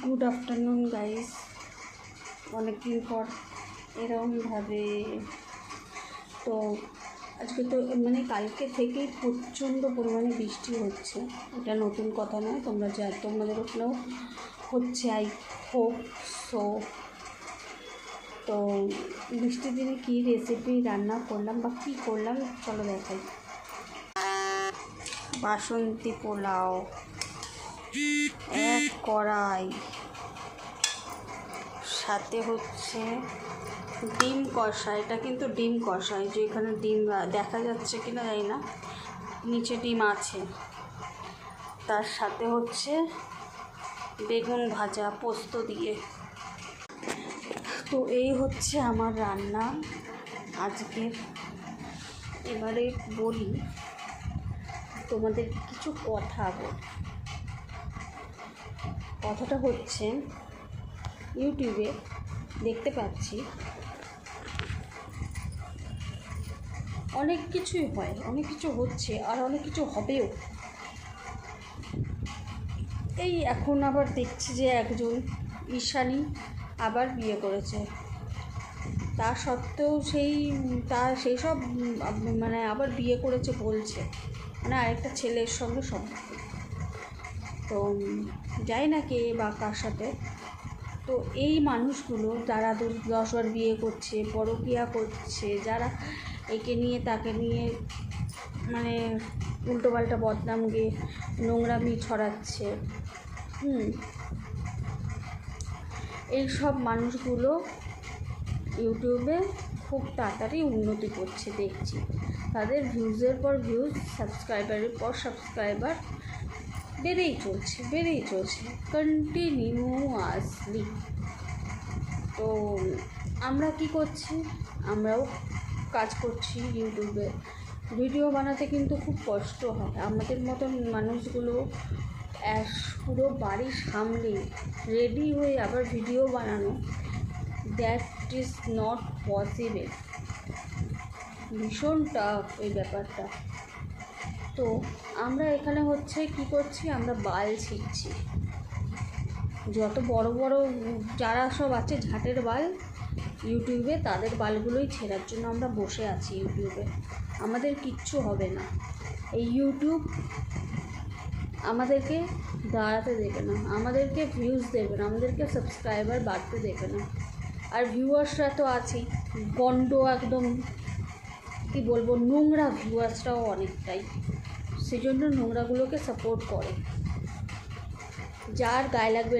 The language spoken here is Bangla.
Good afternoon guys. অনেকদিন পর এরকমভাবে তো আজকে তো মানে কালকে থেকেই প্রচণ্ড পরিমাণে বৃষ্টি হচ্ছে। এটা নতুন কথা নয়, তোমাদের ওখানেও হচ্ছে আই হোপ সো। তো বৃষ্টির দিনে কী রেসিপি রান্না করলাম বা কী করলাম চলো দেখাই। বাসন্তী পোলাও, এক কড়াই, সাথে হচ্ছে ডিম কষা। এটা কিন্তু ডিম কষা, এই যে এখানে ডিম দেখা যাচ্ছে কিনা জানি না, নিচে ডিম আছে। তার সাথে হচ্ছে বেগুন ভাজা পোস্ত দিয়ে। তো এই হচ্ছে আমার রান্না আজকের। এবারে বলি তোমাদের কিছু কথা কথাটা হচ্ছে ইউটিউবে দেখতে পাচ্ছি অনেক কিছুই হয়, অনেক কিছু হচ্ছে আর অনেক কিছু হবেও। এই এখন আবার দেখছি যে একজন ঈশানী আবার বিয়ে করেছে, তা সত্ত্বেও সেই সব মানে আবার বিয়ে করেছে বলছে, মানে আরেকটা ছেলের সঙ্গে সম্পর্ক। তো যাই না কে বা কার সাথে। তো এই মানুষগুলো যারা 10বার বিয়ে করছে, পরকীয়া করছে, যারা একে নিয়ে তাকে নিয়ে মানে উল্টোপাল্টা বদনাম গিয়ে নোংরামি ছড়াচ্ছে, এই সব মানুষগুলো ইউটিউবে খুব তাড়াতাড়ি উন্নতি করছে দেখছি। তাদের ভিউজের পর ভিউজ, সাবস্ক্রাইবারের পর সাবস্ক্রাইবার বেড়েই চলছে কন্টিনিউয়াসলি। তো আমরা কি করছি, আমরাও কাজ করছি ইউটিউবে। ভিডিও বানাতে কিন্তু খুব কষ্ট হয়। আমাদের মতন মানুষগুলো পুরো বাড়ি সামলে রেডি হয়ে আবার ভিডিও বানানো, দ্যাট ইজ নট পসিবল। ভীষণ টাফ এই ব্যাপারটা। তো আমরা এখানে হচ্ছে কি করছি, আমরা বাল ছিঁড়ছি। যত বড় বড় যারা সব আছে ঝাঁটের বাল ইউটিউবে, তাদের বালগুলোই ছেঁড়ার জন্য আমরা বসে আছি ইউটিউবে। আমাদের কিচ্ছু হবে না, এই ইউটিউব আমাদেরকে দাঁড়াতে দেবে না, আমাদেরকে ভিউজ দেবে না, আমাদেরকে সাবস্ক্রাইবার বাড়তে দেবে না। আর ভিউয়ার্সরা তো আছেই গন্ড, একদম কি বলবো, নোংরা ভিউয়ার্সরাও অনেকটাই, সেজন্য নোংরাগুলোকে সাপোর্ট করে। যার গায়ে লাগবে